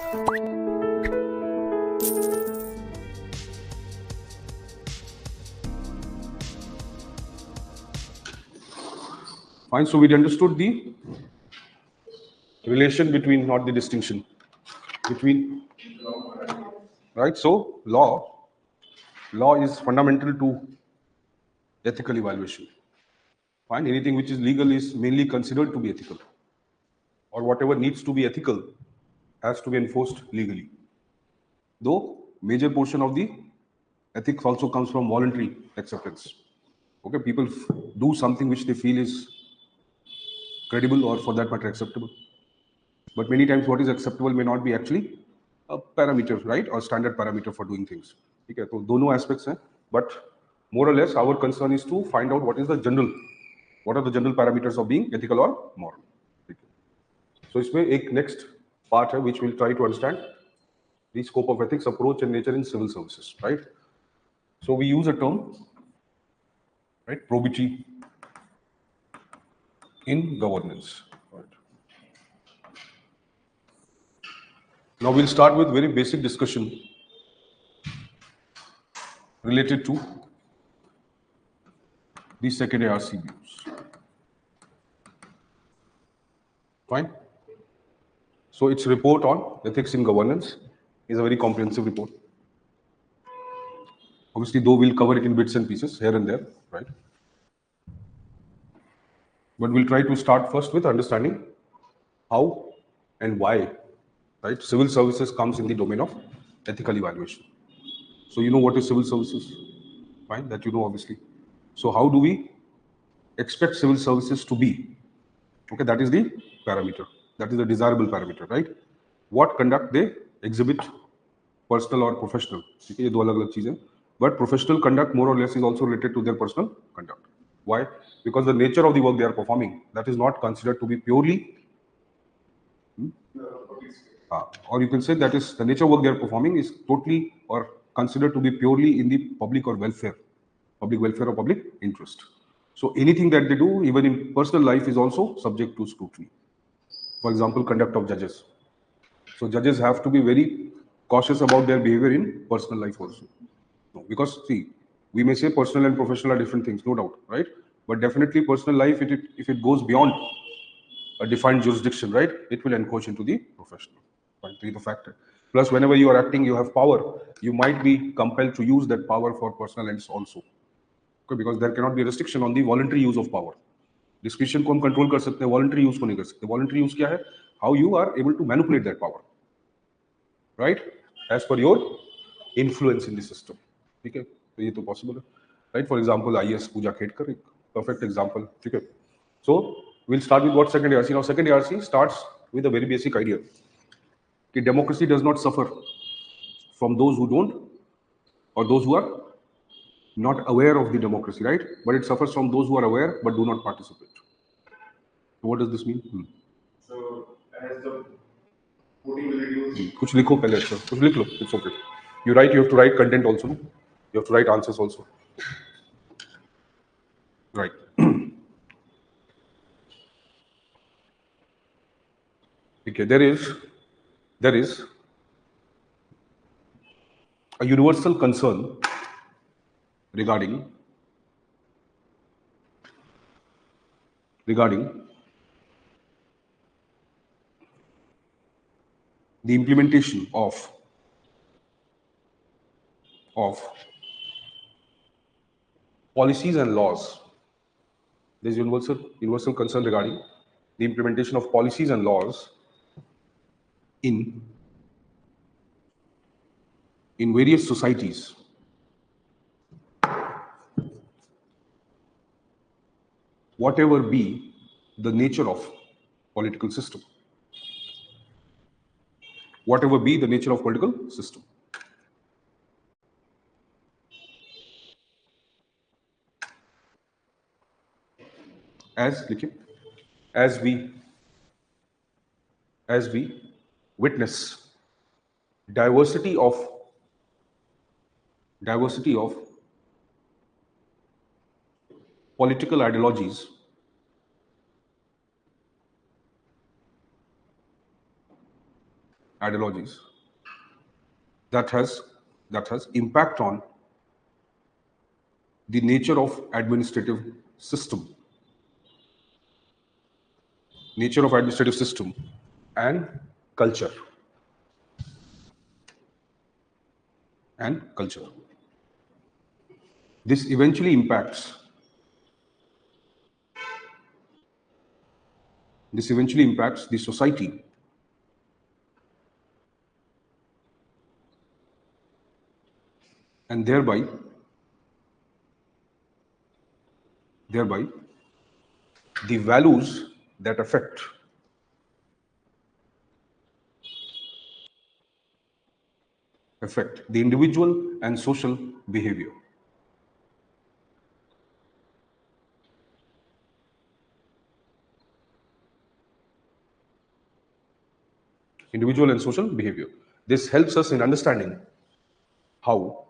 Fine, so we understood the relation between, not the distinction, between, right? So law is fundamental to ethical evaluation. Fine, anything which is legal is mainly considered to be ethical, or whatever needs to be ethical has to be enforced legally. Though major portion of the ethics also comes from voluntary acceptance. Okay, people do something which they feel is credible or for that matter acceptable. But many times what is acceptable may not be actually a parameter, right, or standard parameter for doing things. Okay, so दोनों aspects हैं, but more or less our concern is to find out what are the general parameters of being ethical or moral. Okay. So इसमें एक next part है which we'll try to understand the scope of ethics, approach and nature in civil services, right? So we use a term, right, probity in governance. Right. Now we'll start with very basic discussion related to the second ARC views. Fine. So its report on ethics in governance is a very comprehensive report. Obviously, though we'll cover it in bits and pieces here and there, right? But we'll try to start first with understanding how and why, right, civil services comes in the domain of ethical evaluation. So you know what is civil services, fine, that you know obviously. So how do we expect civil services to be? Okay, that is the parameter. That is the desirable parameter, right? What conduct they exhibit, personal or professional. Okay, ये दो अलग-अलग चीजें. But professional conduct more or less is also related to their personal conduct. Why? Because the nature of the work they are performing, that is not considered to be purely, or you can say that is the nature of work they are performing is totally or considered to be purely in the public or welfare, public welfare or public interest. So anything that they do, even in personal life, is also subject to scrutiny. For example, conduct of judges. So judges have to be very cautious about their behavior in personal life also. No, because see, we may say personal and professional are different things, no doubt, right? But definitely personal life, if it goes beyond a defined jurisdiction, right, it will encroach into the professional. Point three, the factor. Plus, whenever you are acting, you have power. You might be compelled to use that power for personal ends also. Okay, because there cannot be a restriction on the voluntary use of power. Discretion को हम control कर सकते हैं, voluntary use को नहीं कर सकते. Voluntary use क्या है? How you are able to manipulate that power, right? As per your influence in the system. ठीक है? तो ये तो possible है, right? For example, IAS पूजा खेड़कर एक perfect example. ठीक है? So we'll start with what second ARC. Now second ARC starts with a very basic idea. कि democracy does not suffer from those who don't or those who are not aware of the democracy, right? But it suffers from those who are aware but do not participate. So what does this mean? So as the voting will reduce. कुछ लिखो पहले अच्छा, कुछ लिख लो. It's okay. You write. You have to write content also. No? You have to write answers also. Right. Okay. There is a universal concern regarding the implementation of policies and laws. There is universal concern regarding the implementation of policies and laws in various societies. Whatever be the nature of political system. Whatever be the nature of political system. As we witness diversity of political ideologies, ideologies that has impact on the nature of administrative system, and culture. This eventually impacts the society and thereby the values that affect the individual and social behavior. This helps us in understanding how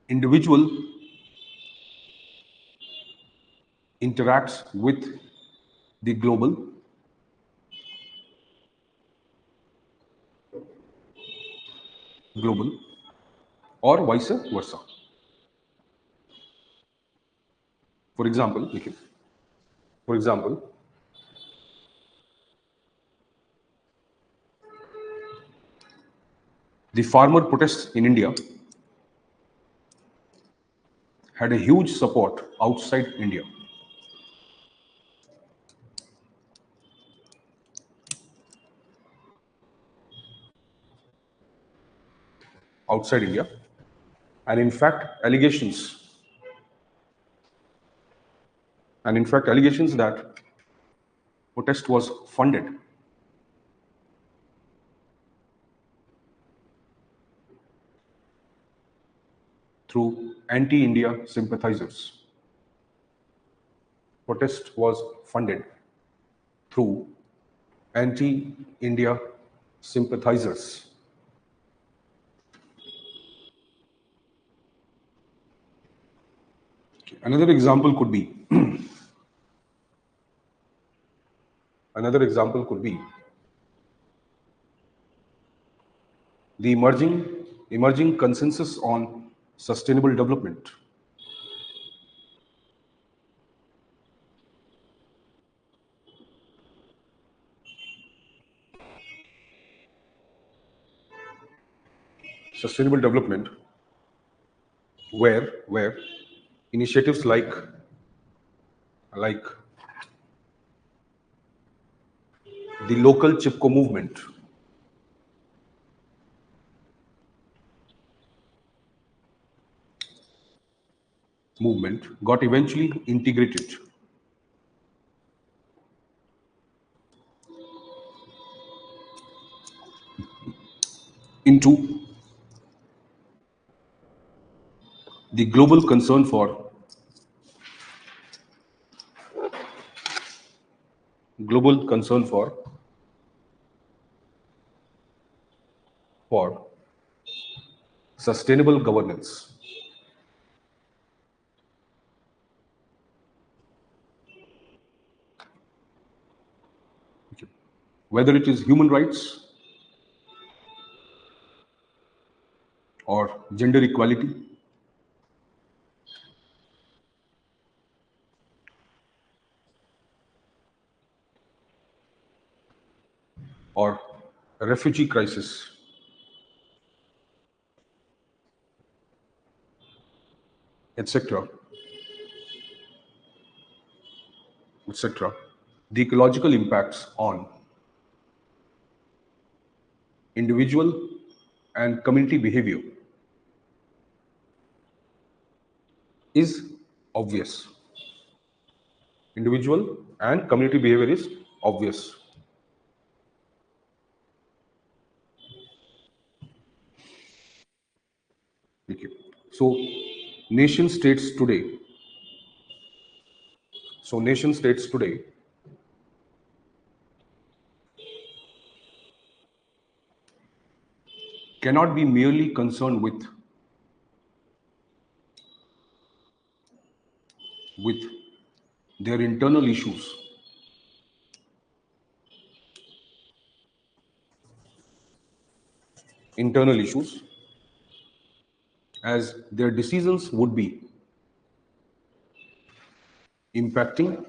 individual interacts with the global or vice versa. For example, the farmer protests in India had a huge support outside India. And in fact, allegations that protest was funded through anti-India sympathizers. Protest was funded through anti-India sympathizers. Another example could be the emerging consensus on sustainable development. Where initiatives like the local Chipko movement got eventually integrated into the global concern for sustainable governance. Whether it is human rights or gender equality or refugee crisis, etc., the ecological impacts on individual and community behavior is obvious. Individual and community behavior is obvious. Okay. So nation states today cannot be merely concerned with with their internal issues. Internal issues, as their decisions would be impacting,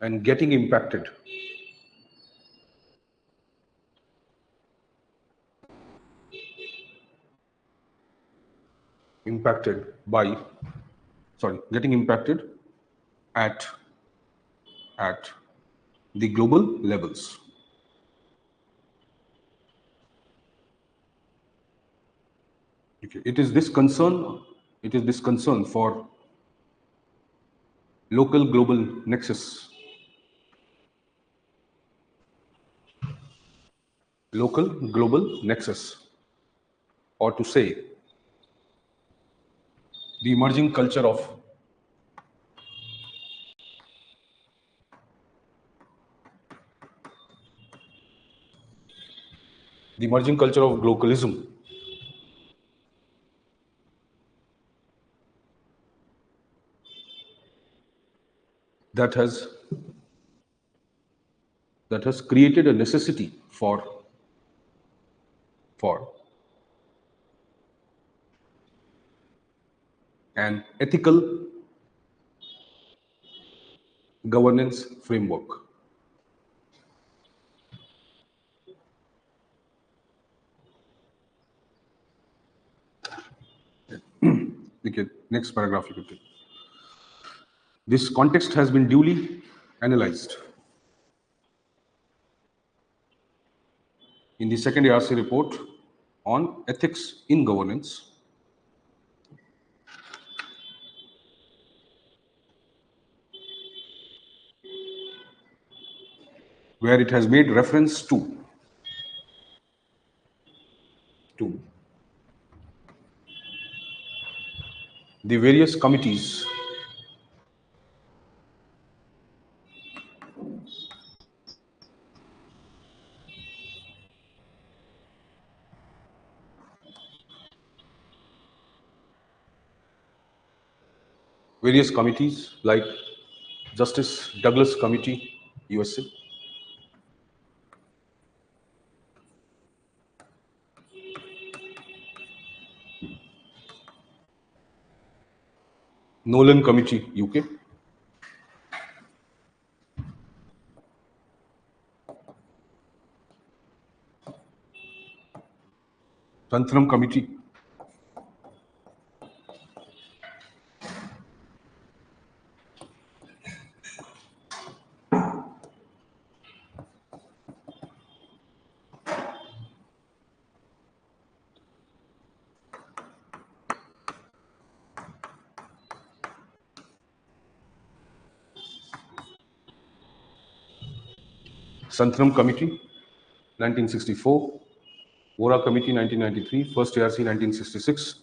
and getting impacted getting impacted at the global levels. Okay. It is this concern for local global nexus. Local global nexus, or to say, the emerging culture of globalism that has created a necessity for an ethical governance framework. Okay, next paragraph you can take. This context has been duly analyzed in the second ARC report on ethics in governance, where it has made reference to the various committees like Justice Douglas Committee, USA, Nolan Committee, UK, Santhram Committee, Santhram Committee, 1964, Vora Committee, 1993, First ARC, 1966.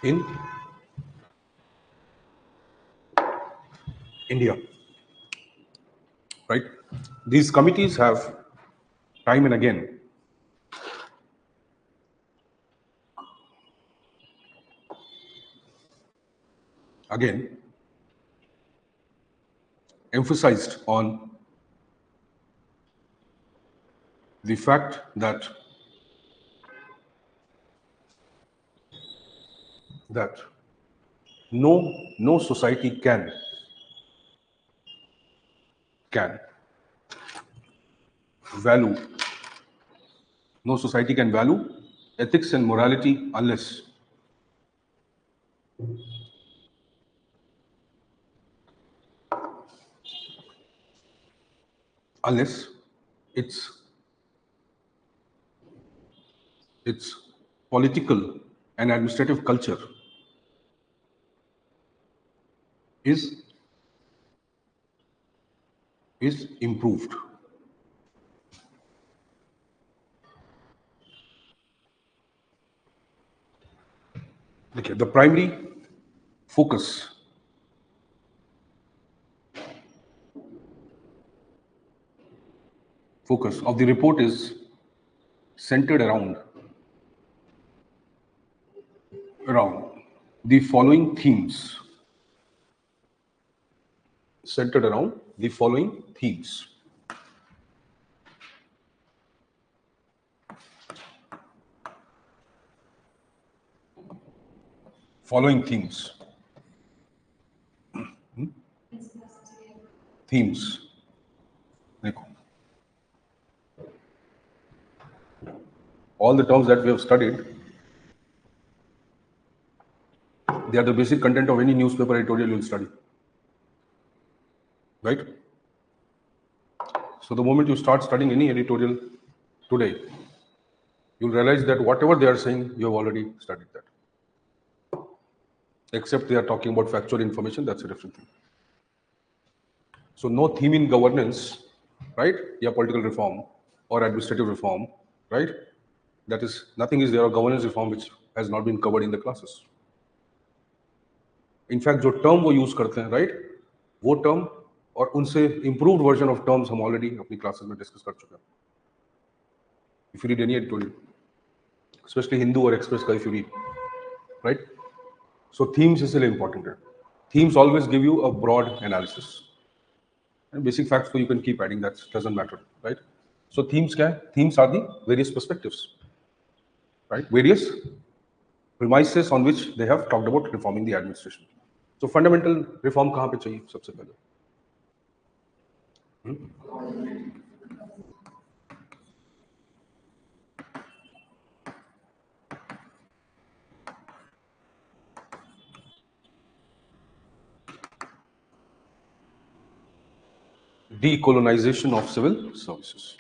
In India, right? These committees have time and again emphasized on the fact that no society can value ethics and morality unless its political and administrative culture is improved. Okay, the primary focus focus of the report is centered around the following themes. Centered around the following themes. Following themes. Themes. देखो. All the terms that we have studied, they are the basic content of any newspaper editorial you will study. Right? So the moment you start studying any editorial today, you'll realize that whatever they are saying, you have already studied that. Except they are talking about factual information, that's a different thing. So no theme in governance, right? Yeah, political reform or administrative reform, right? That is, nothing is there of governance reform which has not been covered in the classes. In fact, जो term वो use करते हैं, right? वो term और उनसे improved version of terms हम already अपनी classes में discuss कर चुके हैं. If you read any editorial, especially Hindu or Express का if you read, right? So themes इसलिए important है. Themes always give you a broad analysis. And basic facts, so you can keep adding, that doesn't matter, right? So themes क्या है? Themes are the various perspectives, right? Various premises on which they have talked about reforming the administration. So fundamental reform कहाँ पे चाहिए सबसे पहले? Decolonization of civil services.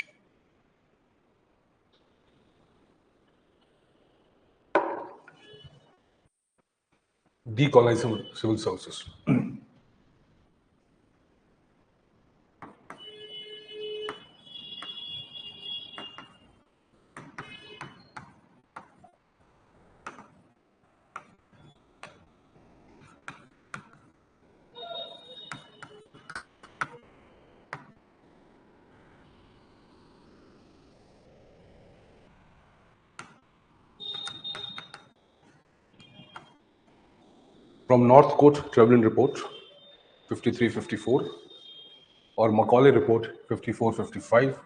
Decolonizing civil services. From North Court Tribunal Report 53-54 or Macaulay Report 54-55,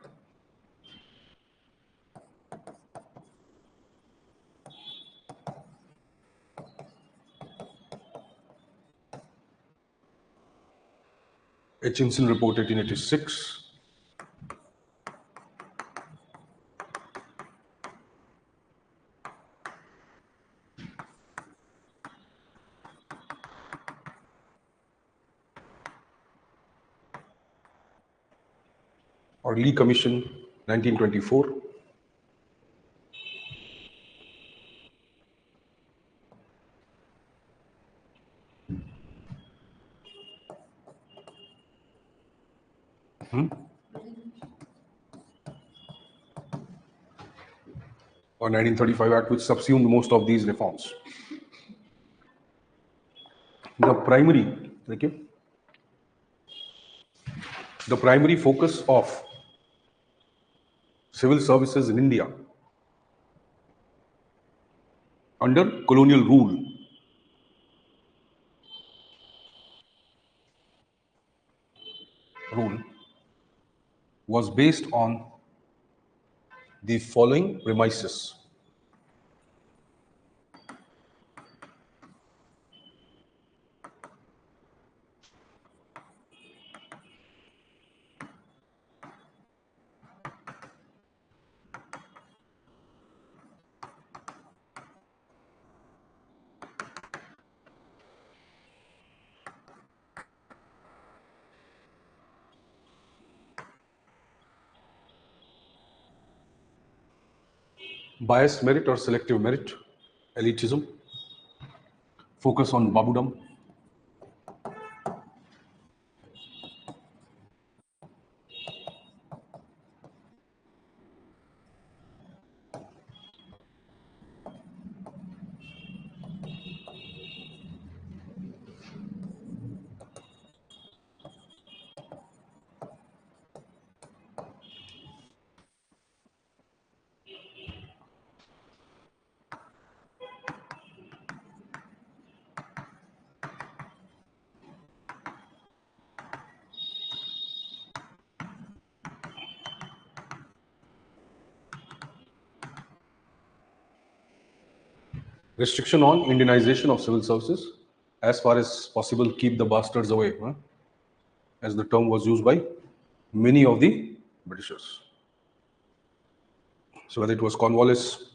Hutchinson Report 1886, or Lee Commission 1924, or 1935 Act, which subsumed most of these reforms. The primary focus of civil services in India under colonial rule was based on the following premises. Biased merit or selective merit, elitism, focus on babudam, restriction on Indianization of civil services. As far as possible, keep the bastards away, huh? As the term was used by many of the Britishers. So whether it was Cornwallis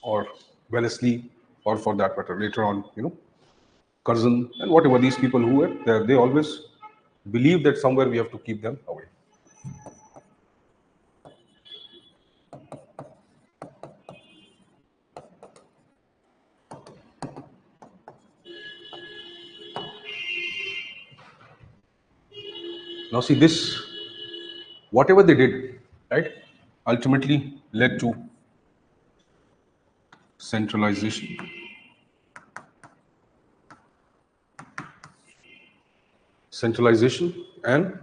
or Wellesley, or for that matter, later on, Curzon, and whatever these people who were there, they always believe that somewhere we have to keep them away. Now see this, whatever they did, right, ultimately led to centralization. Centralization and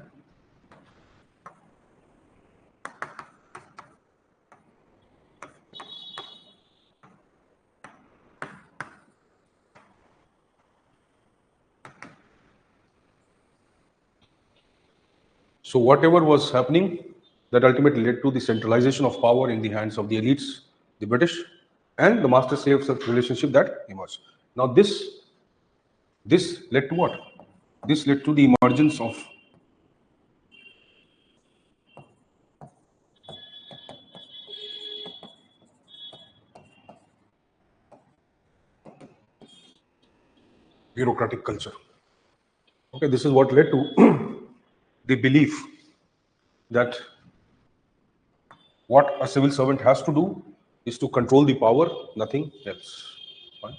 so whatever was happening, that ultimately led to the centralization of power in the hands of the elites, the British, and the master-slave relationship that emerged. Now this led to what? This led to the emergence of bureaucratic culture. Okay, this is what led to the belief that what a civil servant has to do is to control the power, nothing else. Fine.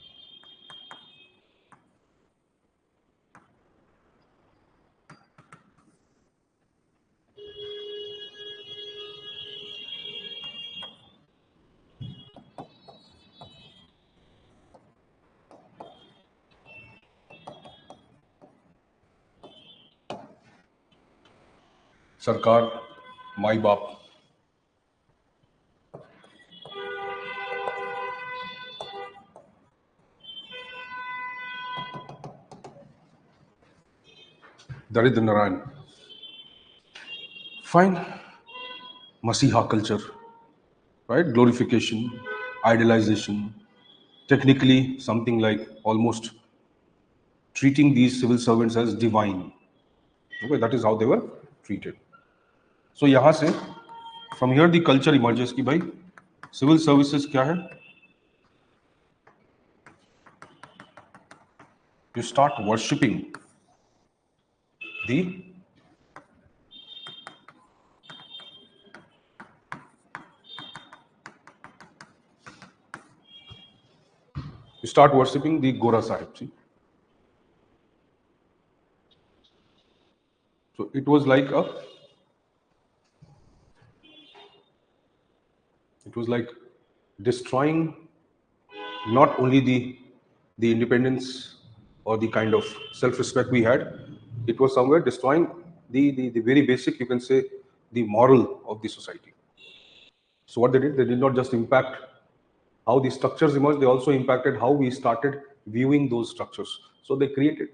Sarkar, my baap. Daridra Narayan. Fine. Masiha culture, right? Glorification, idealization, technically something like almost treating these civil servants as divine. Okay, that is how they were treated. So यहाँ से, from here the culture emerges कि भाई civil services क्या है? You start worshipping the Gora Sahib. See? So it was like destroying not only the independence or the kind of self-respect we had, it was somewhere destroying the very basic, you can say, the moral of the society. So what they did not just impact how the structures emerged, they also impacted how we started viewing those structures. So they created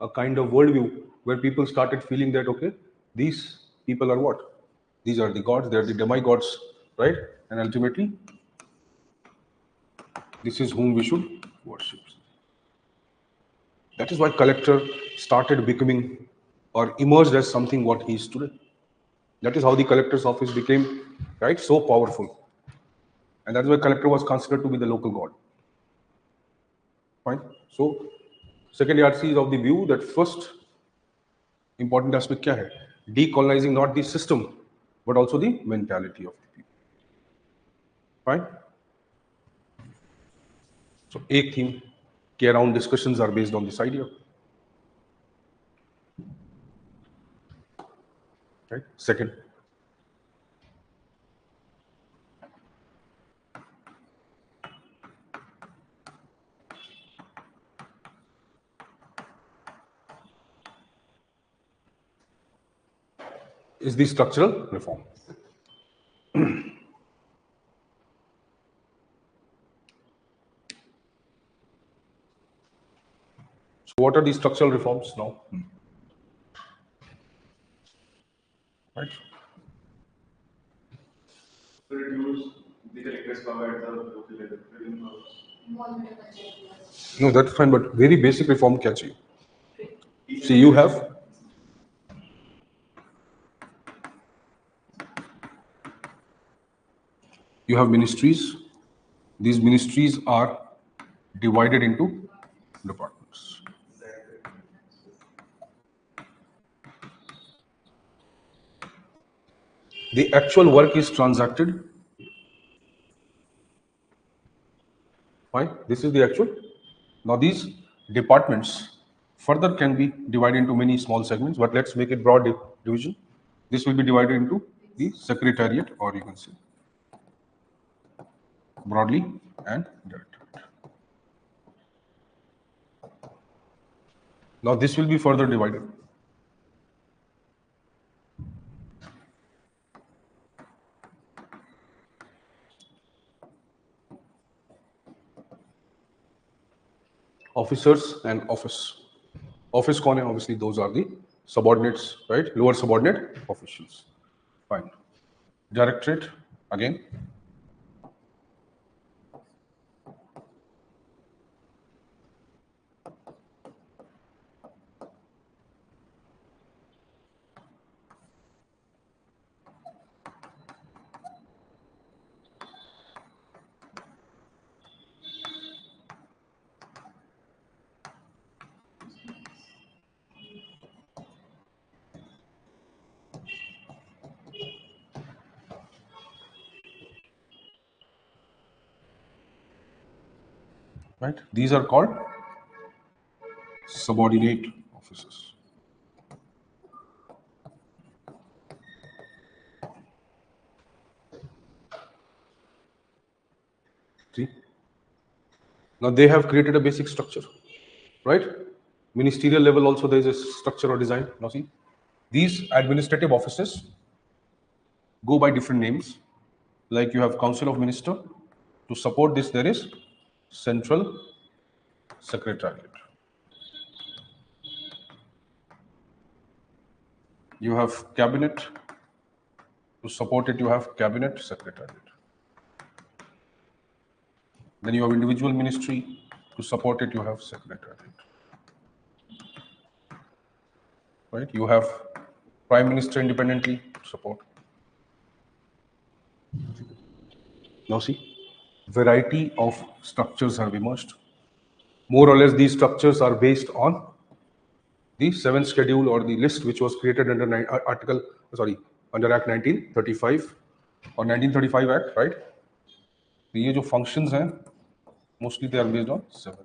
a kind of worldview where people started feeling that, okay, these people are what? These are the gods, they are the demigods, right? And ultimately, this is whom we should worship. That is why collector started becoming or emerged as something what he is today. That is how the collector's office became, right, so powerful. And that is why collector was considered to be the local god. Fine. So, second RC is of the view that first important aspect क्या है? Decolonizing not the system, but also the mentality of the people. Fine. So, एक theme के around discussions are based on this idea. Right. Second. Is the structural reform. So what are the structural reforms now? Right. To reduce the collector's power at the local level within powers. No, that's fine, but very basic reform क्या चाहिए? See, you have ministries. These ministries are divided into departments. The actual work is transacted. Fine, this is the actual. Now these departments further can be divided into many small segments, but let's make it broad division. This will be divided into the secretariat, or you can say broadly, and directorate. Now this will be further divided. Officers and office. Office कौन है? Obviously those are the subordinates, right? Lower subordinate officials. Fine. Directorate again. Right? These are called subordinate officers. See? Now they have created a basic structure, right? Ministerial level also there is a structure or design. Now see, these administrative offices go by different names. Like you have Council of Minister. To support this, there is Central Secretariat. You have Cabinet. To support it, you have Cabinet Secretariat. Then you have individual ministry. To support it, you have Secretariat. Right? You have Prime Minister independently to support. Now see, variety of structures have emerged. More or less, these structures are based on the 7th schedule or the list which was created under under Act 1935 or 1935 Act, right? तो ये जो functions हैं, mostly they are based on 7.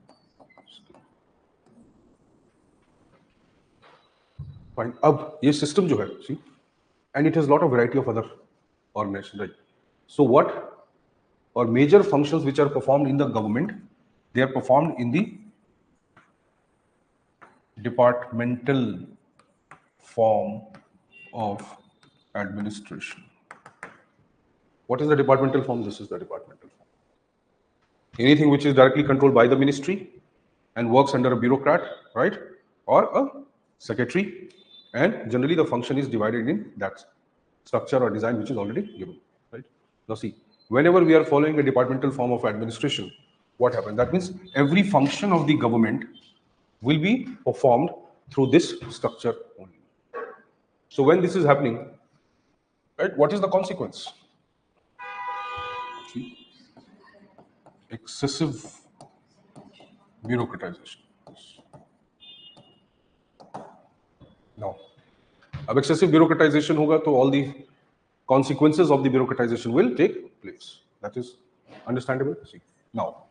Fine. अब ये system जो है, see, and it has a lot of variety of other organizations, right? So what or major functions which are performed in the government, they are performed in the departmental form of administration. What is the departmental form? This is the departmental form. Anything which is directly controlled by the ministry and works under a bureaucrat, right? Or a secretary. And generally the function is divided in that structure or design which is already given, right? Now see, whenever we are following a departmental form of administration, what happens? That means every function of the government will be performed through this structure only. So when this is happening, right, what is the consequence? See, excessive bureaucratization. Now, अब excessive bureaucratization होगा तो all the consequences of the bureaucratization will take place. That is understandable. See, now,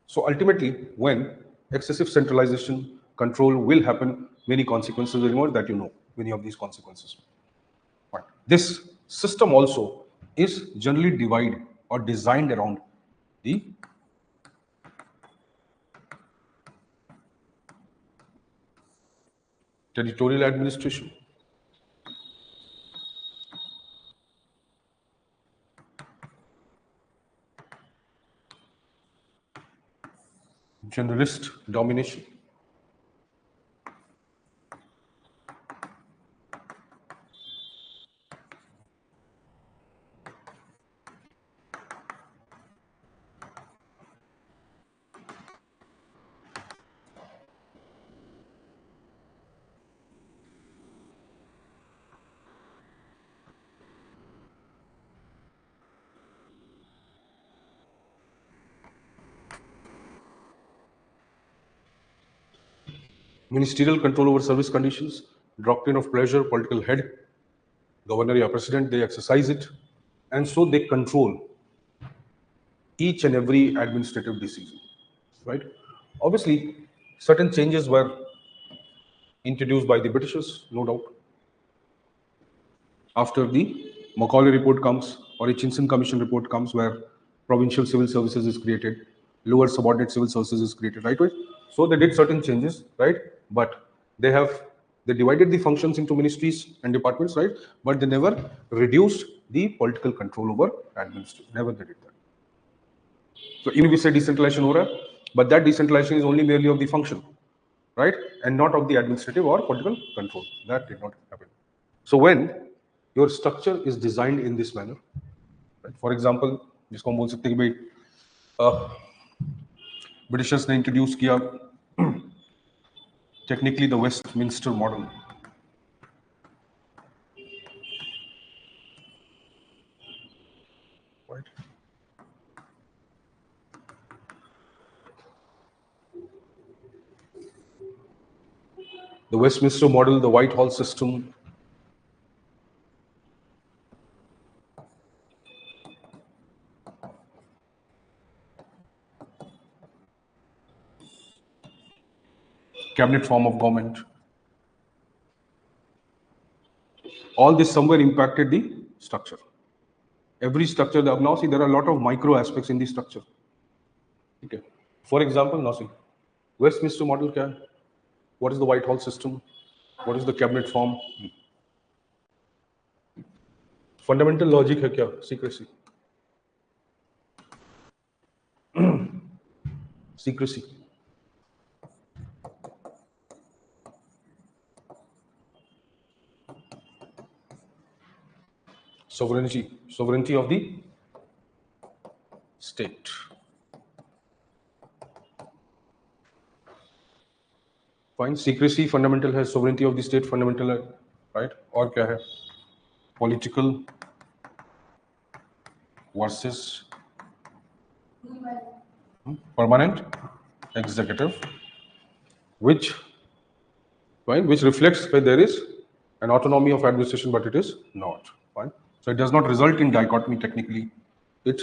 so ultimately, when excessive centralization control will happen, many consequences will emerge that you know, many of these consequences. But this system also is generally divided or designed around the territorial administration, generalist domination, Ministerial control over service conditions, doctrine of pleasure, political head, governor or president, they exercise it, and so they control each and every administrative decision, right? Obviously, certain changes were introduced by the Britishers, no doubt. After the Macaulay report comes, or a Chinson Commission report comes, where provincial civil services is created, lower subordinate civil services is created, right? So they did certain changes, right? But they divided the functions into ministries and departments, right? But they never reduced the political control over administration. Never they did that. So even if we say decentralization हो रहा है, but that decentralization is only merely of the function, right? And not of the administrative or political control. That did not happen. So when your structure is designed in this manner, right? For example, जिसको हम बोल सकते हैं कि भाई Britishers ने introduce किया technically the Westminster model. Right. The Westminster model, the Whitehall system, cabinet form of government. All this somewhere impacted the structure. Every structure, now see, there are a lot of micro aspects in the structure. Okay. For example, now see, Westminster model क्या है? What is the Whitehall system? What is the cabinet form? Fundamental logic है क्या? Secrecy. Secrecy. Sovereignty of the state. Fine. Secrecy fundamental है, sovereignty of the state fundamental है, right? और क्या है? Political versus permanent executive, which reflects where there is an autonomy of administration, but it is not. Fine. So it does not result in dichotomy technically. It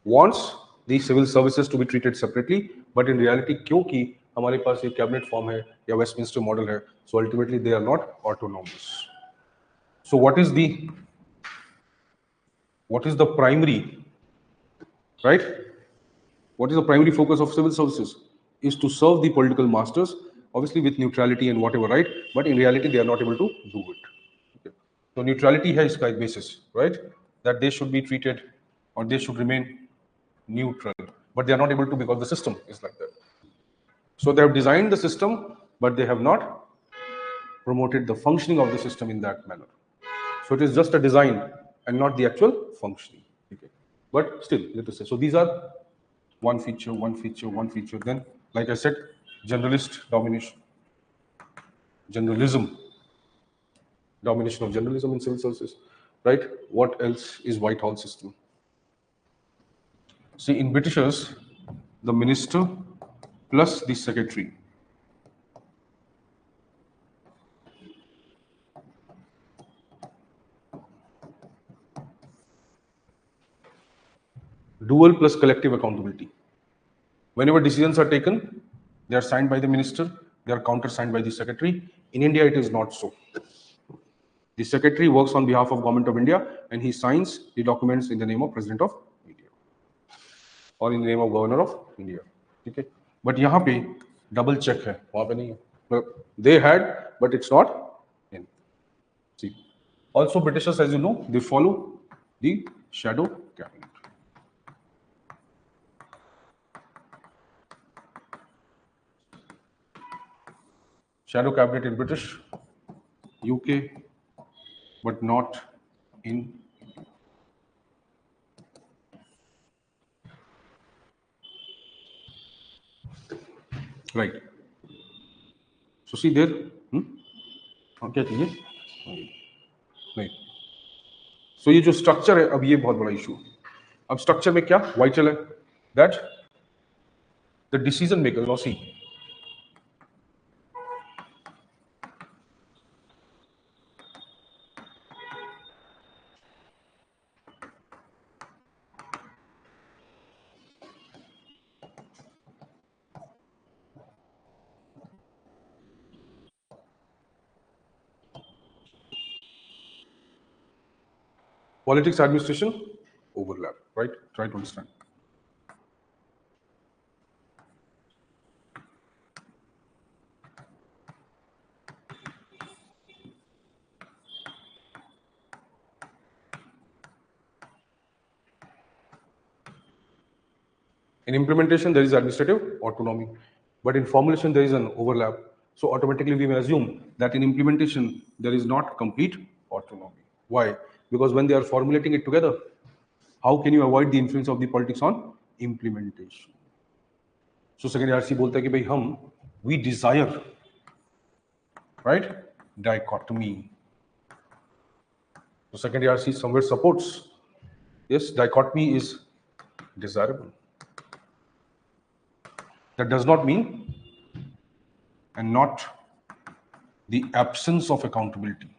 wants the civil services to be treated separately, but in reality, क्योंकि हमारे पास ये cabinet form है या Westminster model है, so ultimately they are not autonomous. So what is the primary, right? What is the primary focus of civil services? Is to serve the political masters, obviously with neutrality and whatever, right? But in reality, they are not able to do it. Okay. So neutrality है इसका basis, right? That they should be treated or they should remain neutral, but they are not able to because the system is like that. So they have designed the system, but they have not promoted the functioning of the system in that manner. So it is just a design and not the actual functioning. Okay. But still, let us say, so these are one feature. Then, like I said, generalist domination, generalism, domination of generalism in civil services, right? What else is Whitehall system? See, in Britishers, the minister plus the secretary. Dual plus collective accountability. Whenever decisions are taken, they are signed by the minister, they are countersigned by the secretary. In India, it is not so. The secretary works on behalf of Government of India and he signs the documents in the name of President of India or in the name of Governor of India. Okay? But यहाँ पे double check है, वहाँ पे नहीं है. They had, but it's not in. See. Also, Britishers, as you know, they follow the shadow cabinet. Shadow cabinet in British, UK, but not in right. So see there, क्या चाहिए? नहीं. So ये जो structure है, अब ये बहुत बड़ा issue. अब structure में क्या vital है? That the decision makers, now see, Politics, administration, overlap, right? Try to understand. In implementation, there is administrative autonomy, but in formulation, there is an overlap. So automatically, we may assume that in implementation, there is not complete autonomy. Why? Because when they are formulating it together, how can you avoid the influence of the politics on implementation? So second RC बोलता है कि भाई हम we desire, right, dichotomy. So second RC somewhere supports, yes, dichotomy is desirable. That does not mean and not the absence of accountability.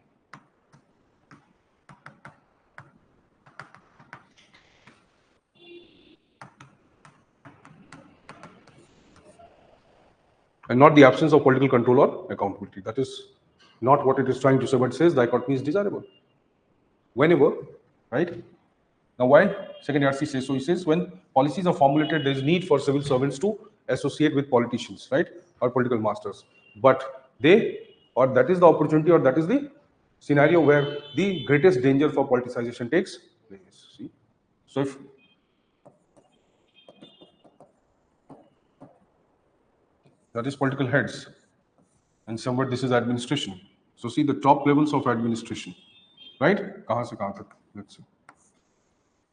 And not the absence of political control or accountability. That is not what it is trying to say, but says dichotomy is desirable. Whenever, right? Now, why second RC says so? He says when policies are formulated, there is need for civil servants to associate with politicians, right, or political masters. But they, or that is the opportunity, or that is the scenario where the greatest danger for politicization takes place. See, so if that is political heads, and somewhere this is administration. So see the top levels of administration, right? कहाँ से कहाँ तक? Let's see.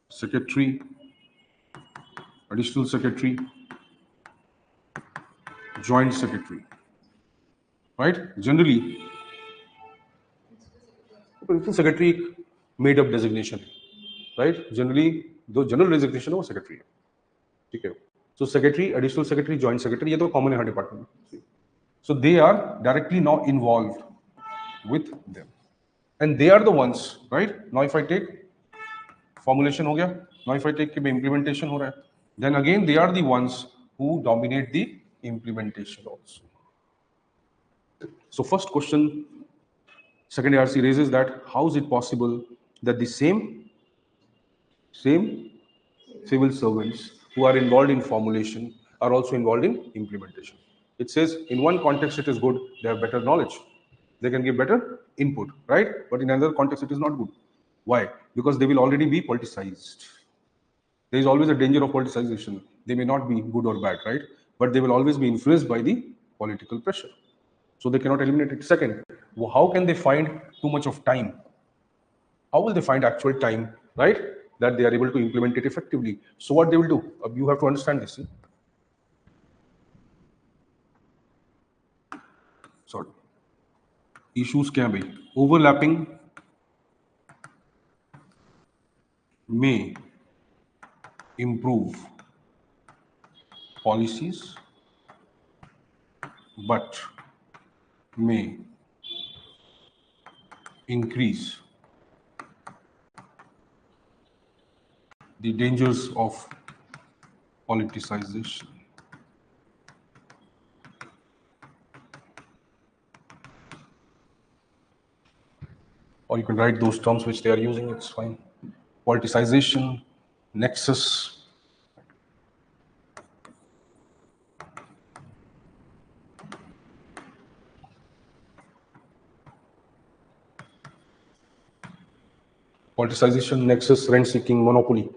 Secretary, additional secretary, joint secretary, right? Generally, additional secretary made up designation, right? Generally, the general designation of secretary. Okay. So secretary, additional secretary, joint secretary, ये तो common है हर department में. So they are directly now involved with them, and they are the ones, right? Now if I take formulation हो गया, now if I take कि implementation हो रहा है, then again they are the ones who dominate the implementation also. So first question, second RC raises that how is it possible that the same civil servants who are involved in formulation are also involved in implementation? It says in one context it is good, they have better knowledge, they can give better input, right? But in another context it is not good. Why? Because they will already be politicized. There is always a danger of politicization. They may not be good or bad, right? But they will always be influenced by the political pressure. So they cannot eliminate it. Second, how can they find too much of time? How will they find actual time, right? That they are able to implement it effectively. So what they will do? You have to understand this. Sorry. Issues can be overlapping may improve policies, but may increase the dangers of politicization. Or you can write those terms which they are using, it's fine. Politicization, nexus, politicization, nexus, rent seeking, monopoly.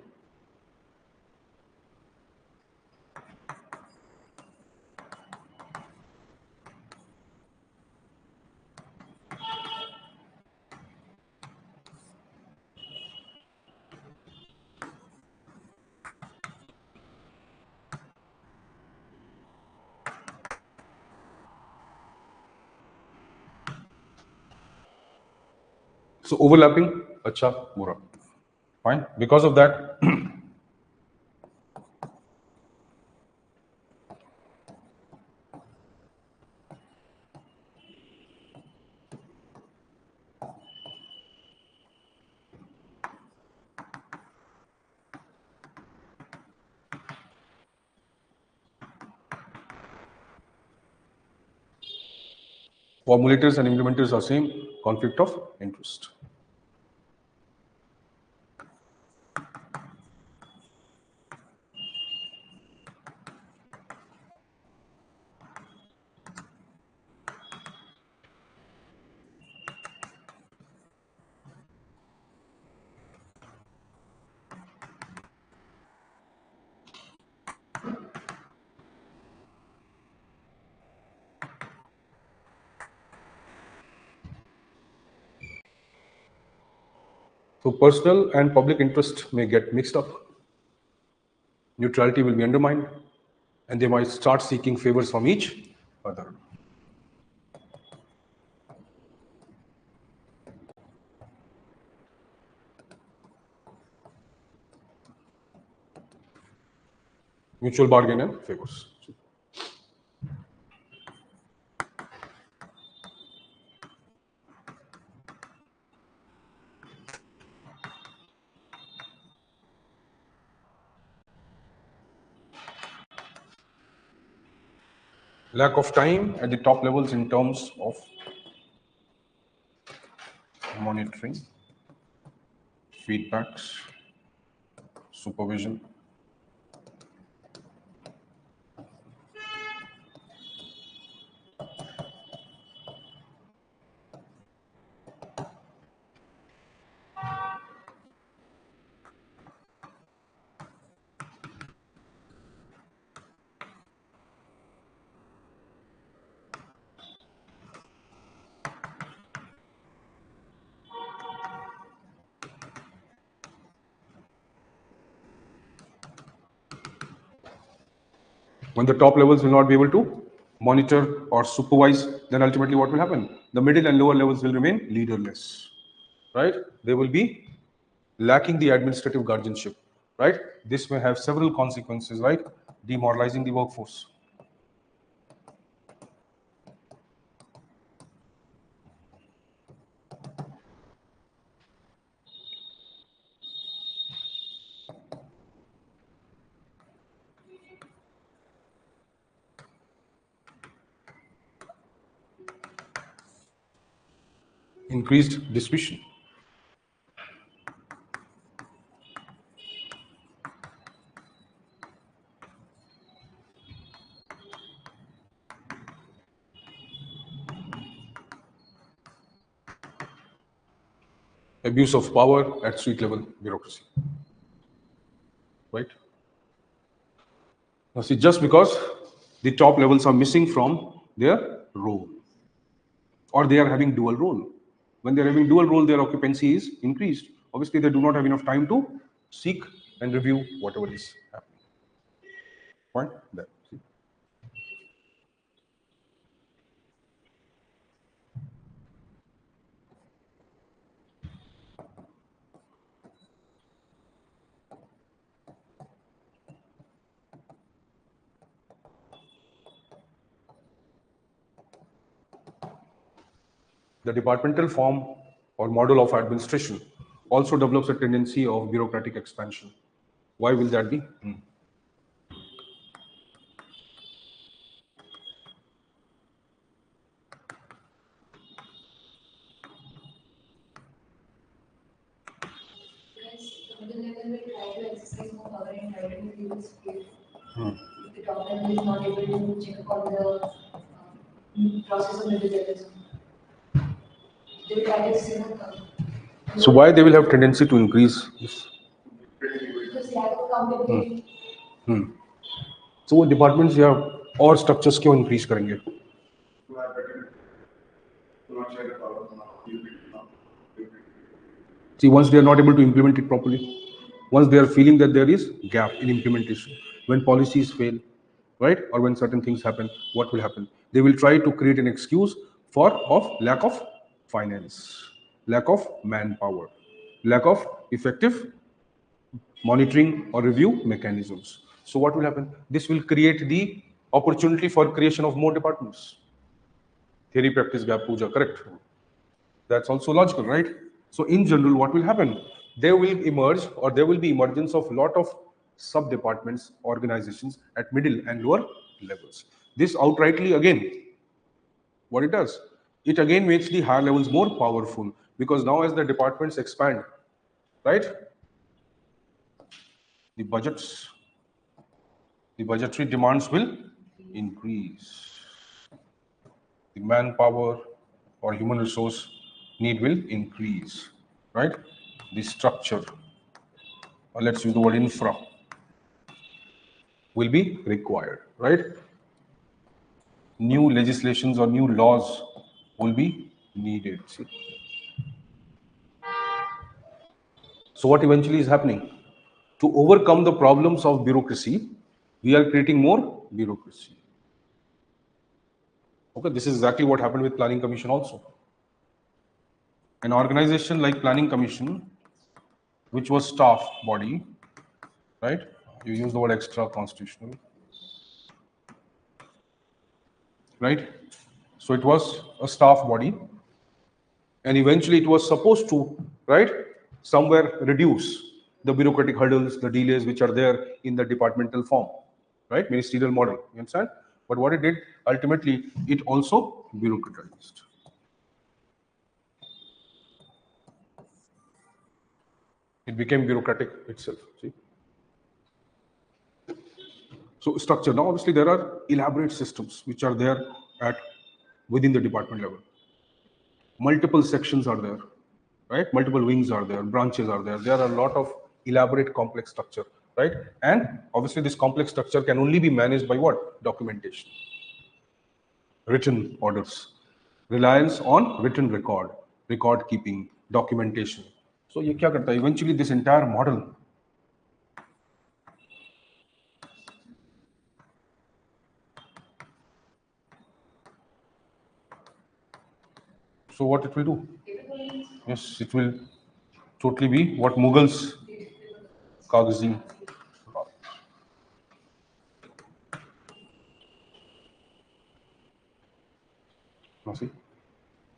So overlapping, acha, bura. Fine. Because of that, formulators and implementers are same, conflict of interest. So personal and public interest may get mixed up. Neutrality will be undermined, and they might start seeking favors from each other. Mutual bargain and favors. Lack of time at the top levels in terms of monitoring, feedbacks, supervision. When the top levels will not be able to monitor or supervise, then ultimately what will happen? The middle and lower levels will remain leaderless, right? They will be lacking the administrative guardianship, right? This may have several consequences, right? Demoralizing the workforce. Increased distribution. Abuse of power at street level bureaucracy, right? Now see, just because the top levels are missing from their role, or they are having dual role. When they're having dual role, their occupancy is increased. Obviously, they do not have enough time to seek and review whatever is happening. Point there. See? The departmental form or model of administration also develops a tendency of bureaucratic expansion. Why will that be? The middle level will try to exercise more power and try to reduce if the top level is not able to check upon the process of middle levels. They will try to exercise more power. So why they will have tendency to increase this? Because lack of accountability. So वो departments या और structures क्यों increase करेंगे? To have better, to not share the power, See, once they are not able to implement it properly, once they are feeling that there is gap in implementation, when policies fail, right, or when certain things happen, what will happen? They will try to create an excuse for of lack of finance, lack of manpower, lack of effective monitoring or review mechanisms. So what will happen? This will create the opportunity for creation of more departments. Theory, practice, gap, puja, correct? That's also logical, right? So in general, what will happen? There will emerge, or there will be emergence of a lot of sub-departments, organizations at middle and lower levels. This outrightly, again, what it does? It again makes the higher levels more powerful, because now as the departments expand, right? The budgets, the budgetary demands will increase. The manpower or human resource need will increase, right? The structure, or let's use the word infra, will be required, right? New legislations or new laws will be needed. See? So what eventually is happening? To overcome the problems of bureaucracy, we are creating more bureaucracy. Okay, this is exactly what happened with Planning Commission also. An organization like Planning Commission, which was staff body, right? You use the word extra constitutional, right? So it was a staff body, and eventually it was supposed to, right, somewhere reduce the bureaucratic hurdles, the delays which are there in the departmental form, right, ministerial model, you understand? But what it did, ultimately, it also bureaucratized. It became bureaucratic itself, see? So structure, now obviously there are elaborate systems which are there at within the department level. Multiple sections are there, right? Multiple wings are there, branches are there. There are a lot of elaborate complex structure, right? And obviously this complex structure can only be managed by what? Documentation, written orders, reliance on written record keeping, documentation. So ये क्या करता है? Eventually this entire model so what it will do? Yes, it will totally be what Mughals Kagzi. Now see,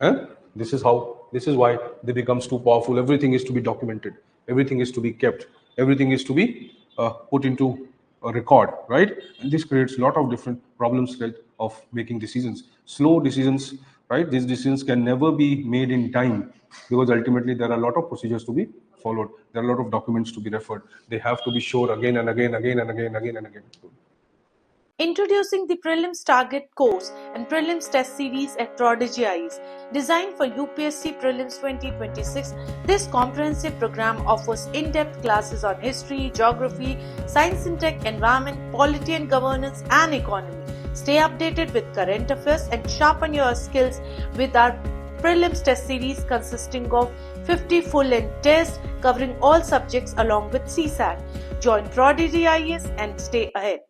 and this is why they becomes too powerful. Everything is to be documented. Everything is to be kept. Everything is to be put into a record, right? And this creates a lot of different problems, right, of making decisions. Slow decisions, right? These decisions can never be made in time because ultimately there are a lot of procedures to be followed. There are a lot of documents to be referred. They have to be shown again and again. Introducing the Prelims Target course and Prelims Test Series at ProdEgyIAS. Designed for UPSC Prelims 2026, this comprehensive program offers in-depth classes on history, geography, science and tech, environment, polity and governance, and economy. Stay updated with current affairs and sharpen your skills with our Prelims Test Series consisting of 50 full-length tests covering all subjects along with CSAT. Join ProdEgyIAS and stay ahead.